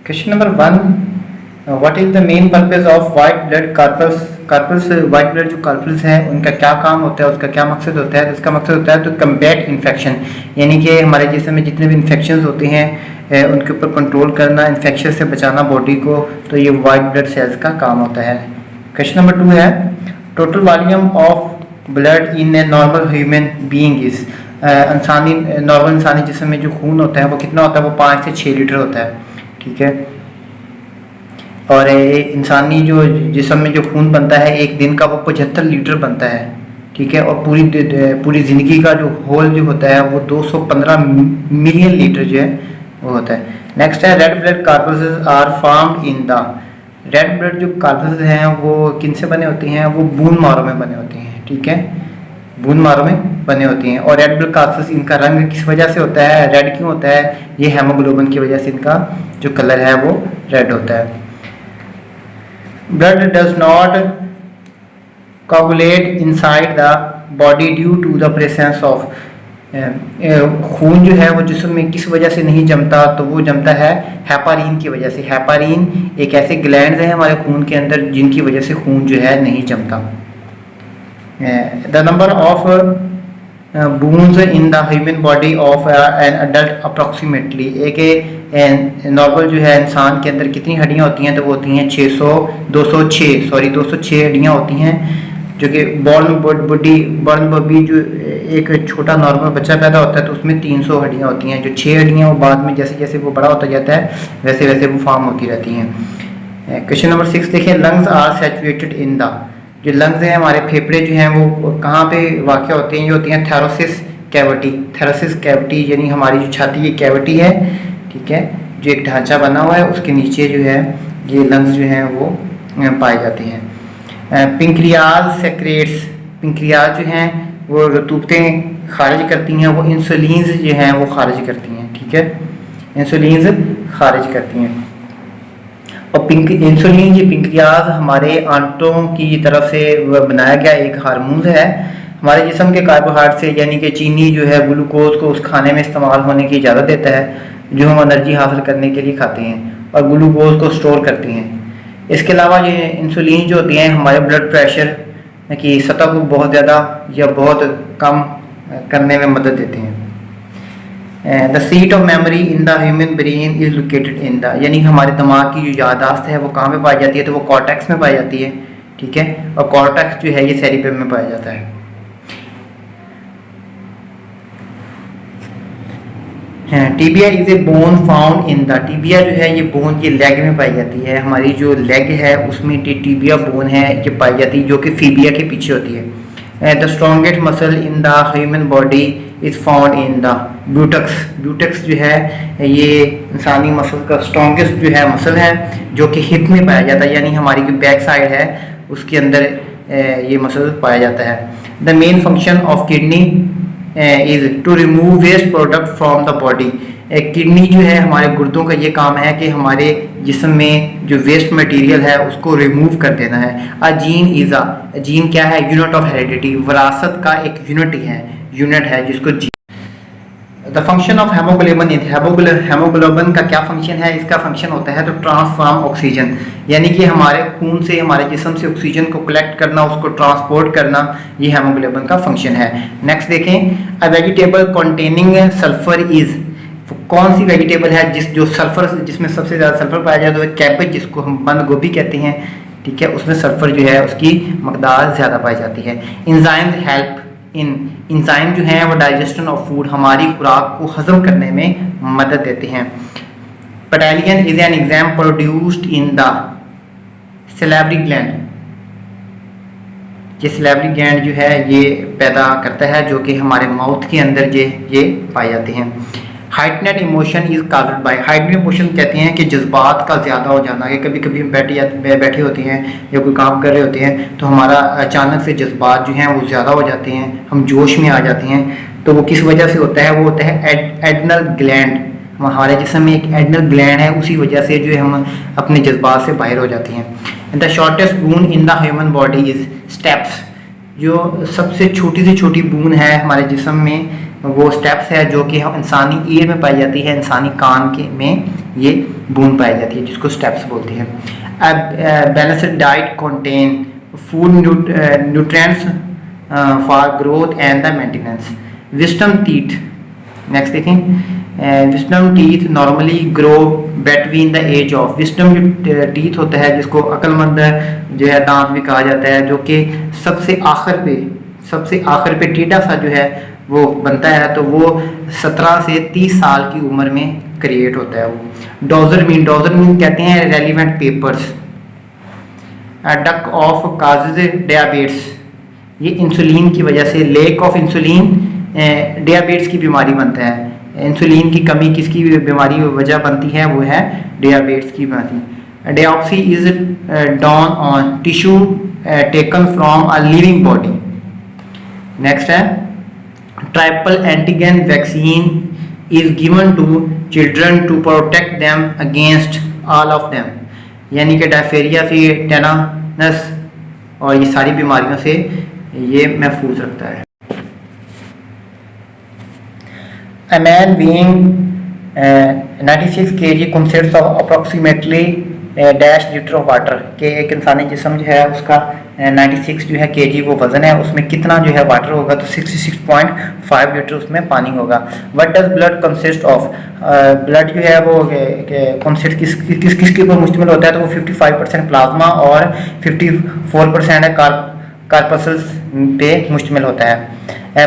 Question number 1, what is the main purpose of white blood corpuscles. Corpuscles white blood जो corpuscles हैं उनका क्या काम होता है, उसका क्या मकसद होता है। तो इसका मकसद होता है तो कम्बैट इन्फेक्शन, यानी कि हमारे जिस्म में जितने भी इन्फेक्शन होते हैं उनके ऊपर कंट्रोल करना, इन्फेक्शन से बचाना बॉडी को, तो ये वाइट ब्लड सेल्स का काम होता है। क्वेश्चन नंबर 2 है, total volume of blood in a normal human being is. Normal इंसानी जिस्म में जो खून होता है वो कितना होता है, वो 5 से 6 लीटर होता है, ठीक है। और इंसानी जो जिस्म में जो खून बनता है एक दिन का वो 75 लीटर बनता है, ठीक है। और पूरी ज़िंदगी का जो होल जो होता है वो 215 मिलियन लीटर जो है वो होता है। नेक्स्ट है, red blood corpuscles are formed in the. Red blood जो कार्पल्स हैं वो किन से बने होती हैं, वो बून मारो में बने होती हैं, ठीक है, बून मारो में बने होती हैं। और रेड ब्लड कार्पल्स, इनका रंग किस वजह से होता है, रेड क्यों होता है, ये हेमोग्लोबिन की वजह से इनका जो कलर है वो रेड होता है। Blood does not coagulate inside the body due to the presence of। खून जो है वो जिस्म में किस वजह से नहीं जमता, तो वो जमता है हेपारिन की वजह से। हेपारिन एक ऐसे ग्लैंड्स हैं हमारे खून के अंदर जिनकी वजह से खून जो है नहीं जमता। The number of bones in the human body of an adult approximately। एक नॉर्मल जो है इंसान के अंदर कितनी हड्डियां होती हैं, तो वो होती हैं 206 हड्डियां होती हैं, जो कि बॉर्न बॉडी जो एक छोटा नॉर्मल बच्चा पैदा होता है तो उसमें 300 हड्डियां होती हैं। जो 6 हड्डियां वो बाद में जैसे जैसे वो बड़ा होता जाता है वैसे वैसे वो फॉर्म होती रहती हैं। क्वेश्चन नंबर 6 देखिए, lungs are saturated in the. जो लंग्स हैं हमारे फेफड़े जो हैं वो कहाँ पे वाक़ होते हैं, ये होती हैं थैरोसिस कैविटी। थैरोसिस कैविटी यानी हमारी जो छाती की कैविटी है, ठीक है, जो एक ढांचा बना हुआ है उसके नीचे जो है ये लंग्स जो हैं वो पाए जाते हैं। Pancreas secrets. पिंक्रियाज जो हैं वो रतूबतें खारिज करती हैं, वो इंसुलिन जो हैं वो खारिज करती हैं, ठीक है, इंसुलिन खारिज करती हैं। और इंसुलिन जी पिंक्रियाज हमारे आंतों की तरफ से बनाया गया एक हार्मोन है। हमारे जिस्म के कार्बोहाइड्रेट से यानी कि चीनी जो है ग्लूकोज को उस खाने में इस्तेमाल होने की इजाज़त देता है जो हम एनर्जी हासिल करने के लिए खाते हैं, और ग्लूकोज को स्टोर करती हैं। इसके अलावा ये इंसुलिन जो होती हैं हमारे ब्लड प्रेशर की सतह को बहुत ज़्यादा या बहुत कम करने में मदद देते हैं। The seat of memory in the human brain is located in the, यानी हमारे दिमाग की जो याददाश्त है वो कहाँ पे पाई जाती है, तो वो कॉर्टेक्स में पाई जाती है, ठीक है। और कॉर्टेक्स जो है ये सेरिबेलम में पाया जाता है। Tibia is a bone found in the. Tibia जो है ये बोन ये लेग में पाई जाती है। हमारी जो लेग है उसमें टीबिया बोन है ये पाई जाती है, जो कि फीबिया के पीछे होती है। The strongest muscle in the human body is found in the buttocks. Buttocks जो है ये इंसानी मसल का स्ट्रॉन्गेस्ट जो है मसल है, जो कि हिप में पाया जाता है, यानी हमारी जो बैक साइड है उसके अंदर ये मसल पाया जाता है। The main function of kidney is to remove waste product from the body. Kidney जो है हमारे गुर्दों का ये काम है कि हमारे जिस्म में जो वेस्ट मटेरियल है उसको रिमूव कर देना है। A gene is a, gene क्या है, यूनिट ऑफ हेरिडिटी, विरासत का एक यूनिट है जिसको gene. The function of haemoglobin. Haemoglobin का क्या फंक्शन है, इसका फंक्शन होता है तो ट्रांसफॉर्म ऑक्सीजन, यानी कि हमारे खून से हमारे जिस्म से ऑक्सीजन को कलेक्ट करना, उसको ट्रांसपोर्ट करना, ये हेमोग्लोबिन का फंक्शन है। नेक्स्ट देखें, a vegetable containing sulphur is. कौन सी वेजिटेबल है जिसमें सबसे ज़्यादा सल्फर पाया जाता है, तो कैबेज जिसको हम बंद गोभी कहते हैं, ठीक है, उसमें सल्फर जो है उसकी मकदार ज़्यादा पाई जाती है। Enzymes help in. इंजाइम जो हैं वो डाइजेशन ऑफ फूड, हमारी खुराक को हजम करने में मदद देते हैं। Ptyalin is an enzyme produced in the salivary gland. ये सैलिवरी ग्लैंड जो है ये पैदा करता है, जो कि हमारे माउथ के अंदर ये पाए जाते हैं। Heightened emotion is caused by. Heightened emotion कहते हैं कि जज्बात का ज़्यादा हो जाना, कि कभी कभी हम बैठे होते हैं या कोई काम कर रहे होते हैं तो हमारा अचानक से जज्बात जो हैं वो ज़्यादा हो जाते हैं, हम जोश में आ जाते हैं। तो वो किस वजह से होता है, वो होता है एड्रिनल ग्लैंड। हमारे जिस्म में एक एड्रिनल ग्लैंड है, उसी वजह से जो है हम अपने जज्बात से बाहर हो जाते हैं। The shortest boon in the human body is steps. जो सबसे छोटी से छोटी बून है हमारे जिस्म में वो स्टेप्स है, जो कि इंसानी ईयर में पाई जाती है, इंसानी कान के में ये बूंद पाई जाती है जिसको स्टेप्स बोलते हैं। Balanced diet contain food nutrients for growth and the maintenance. Wisdom teeth, next देखें, wisdom teeth normally grow between the age of, wisdom जो टीथ होता है जिसको अक्लमंद जो है दांत भी कहा जाता है, जो कि सबसे आखिर पे टेढ़ा सा जो है वो बनता है, तो वो 17 से 30 साल की उम्र में क्रिएट होता है वो। डोजर मीन कहते हैं relevant papers. Duck of causes diabetes, ये इंसुलिन की वजह से, लेक ऑफ इंसुलिन डायबिटीज की बीमारी बनता है। इंसुलिन की कमी किसकी बीमारी वजह बनती है, वो है डायबिटीज की बीमारी। Biopsy is done on tissue taken from a living body. Next है triple antigen vaccine is given to children to protect them against all of them, यानी कि डायफेरिया से, टेटानस और ये सारी बीमारियों से ये महफूज रखता है। A man weighing 96 kg consists of approximately dash litre of water, के एक इंसानी जिस्म जो है उसका 96 जो है kg वो वज़न है, उसमें कितना जो है वाटर होगा, तो 66.5 लीटर उसमें पानी होगा। What does blood consist of? Blood जो है वो कंसिस्ट किसके ऊपर मुश्तमिल होता है, तो वो 55% प्लाज्मा और 54% है कार्पसल्स पे मुश्तमिल होता है।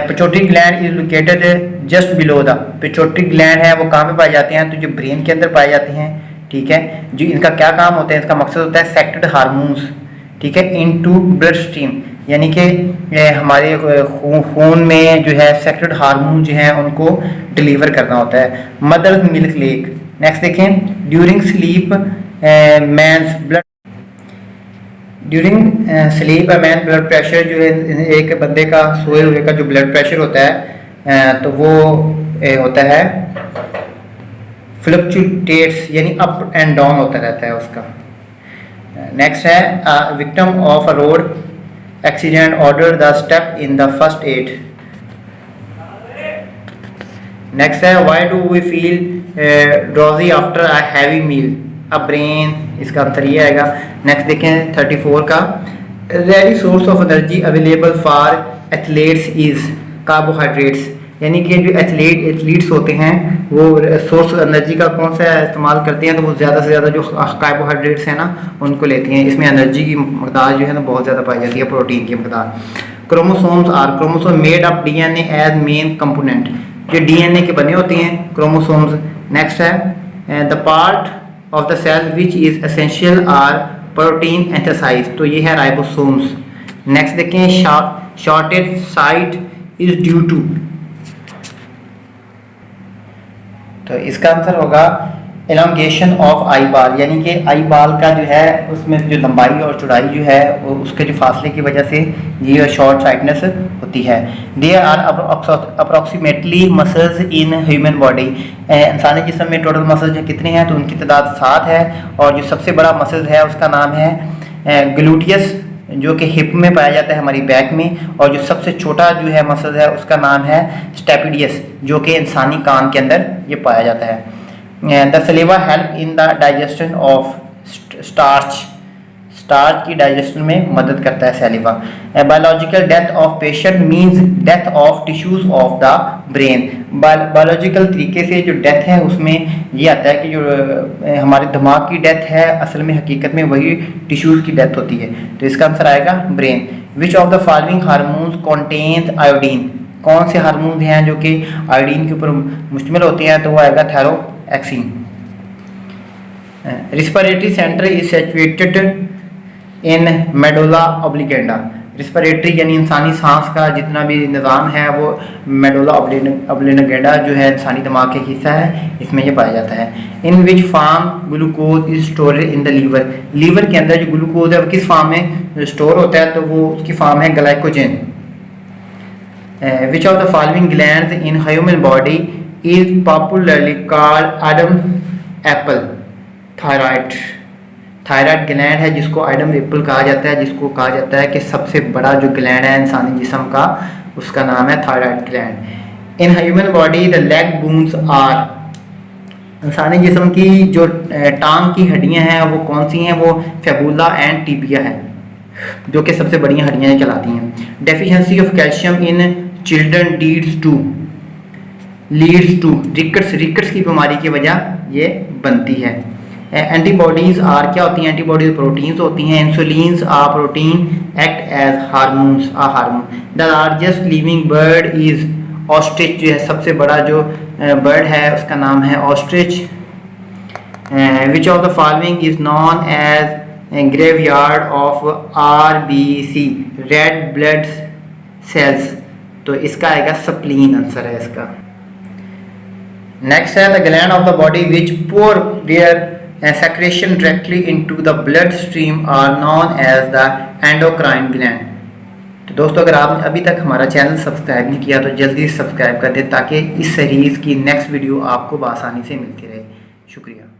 Pituitary gland is located just below the, pituitary gland है वो कहाँ पे पाए जाते हैं, तो जो ब्रेन के अंदर पाए जाते हैं, ठीक है। जो इनका क्या काम होता है, इसका मकसद होता है सेक्रेटेड हार्मोन्स, ठीक है, इनटू ब्लड स्ट्रीम, यानी कि हमारे खून में जो है सेक्रेटेड हार्मोन जो है उनको डिलीवर करना होता है। Mother's milk lake. नेक्स्ट देखें, during sleep man's blood, during sleep man blood pressure जो है एक बंदे का सोए हुए का जो ब्लड प्रेशर होता है तो वो होता है फ्लक्चुएट्स, यानी अप एंड डाउन होता रहता है उसका। नेक्स्ट है victim of a road accident order the step in the first aid. Next है why do we feel drowsy after a heavy meal, a brain, इसका आंसर ये आएगा। नेक्स्ट देखें 34 का, ready source of energy available for athletes is carbohydrates, यानी कि जो athletes होते हैं वो सोर्स एनर्जी का कौन सा इस्तेमाल करते हैं, तो वो ज़्यादा से ज़्यादा जो कार्बोहाइड्रेट्स हैं ना उनको लेते हैं। इसमें एनर्जी की मकदार जो है ना बहुत ज़्यादा पाई जाती है, प्रोटीन की मकदार। Chromosomes are chromosome made of DNA as main component, जो DNA के बने होते हैं क्रोमोसोम्स। नेक्स्ट है the part of the cell which is essential are protein synthesis, तो ये है राइबोसोम्स। नेक्स्ट देखें shortage sight is due to, तो इसका आंसर होगा एलोंगेशन ऑफ आई बाल, यानी कि आई बाल का जो है उसमें जो लंबाई और चौड़ाई जो है उसके जो फासले की वजह से ये शॉर्ट साइटनेस होती है। There are approximately muscles in human body, इंसानी जिस्म में टोटल मसल्स कितने हैं, तो उनकी तादाद 7 है, और जो सबसे बड़ा मसल है उसका नाम है ग्लूटियस, जो कि हिप में पाया जाता है हमारी बैक में, और जो सबसे छोटा जो है मसल है उसका नाम है स्टेपिडियस, जो कि इंसानी कान के अंदर ये पाया जाता है। The saliva help in the digestion of starch की डाइजेशन में मदद करता है saliva. Biological death of patient means death of tissues of the brain, biological तरीके से जो डेथ है उसमें ये आता है कि जो हमारे दिमाग की डेथ है असल में हकीकत में वही टिश्यूज की डेथ होती है, तो इसका आंसर आएगा brain. Which of the following hormones contains iodine, कौन से हार्मोन हैं जो कि आयोडीन के ऊपर मुश्तमिल होते हैं, तो वो आएगा thyroxine. Respiratory centre is situated in medulla oblongata, respiratory यानी इंसानी सांस का जितना भी निज़ाम है वो मेडुला ऑब्लिगेंडा जो है इंसानी दिमाग का हिस्सा है, इसमें ये पाया जाता है। In which form glucose is stored in the liver, liver के अंदर जो ग्लूकोज है वो किस फार्म में स्टोर होता है, तो वो उसकी फार्म है glycogen. Which of the following glands in human body is popularly called Adam Apple, thyroid gland है जिसको आइडम एप्पल कहा जाता है, जिसको कहा जाता है कि सबसे बड़ा जो ग्लैंड है इंसानी जिस्म का उसका नाम है thyroid gland. In human body the leg bones are इंसानी जिस्म की जो टांग की हड्डियां हैं वो कौन सी हैं? वो फेबुला एंड टीबिया है, जो कि सबसे बड़ी हड्डियां कहलाती हैं। Deficiency of calcium in children leads to rickets की बीमारी की वजह ये बनती है। एंटीबॉडीज आर क्या होती हैं? एंटीबॉडीज प्रोटीन्स होती हैं। Insulins are protein act as hormone. The largest living bird is ostrich, जो है सबसे बड़ा जो बर्ड है उसका नाम है ostrich. Which of the following is known as graveyard of RBC, red blood cells. तो इसका आएगा स्प्लीन, आंसर है इसका। नेक्स्ट है the gland of the body which pour their secretion directly into the blood stream are known as the endocrine gland। तो दोस्तों अगर आपने अभी तक हमारा चैनल सब्सक्राइब नहीं किया तो जल्दी सब्सक्राइब कर दें ताकि इस सीरीज़ की नेक्स्ट वीडियो आपको बआसानी से मिलती रहे। शुक्रिया।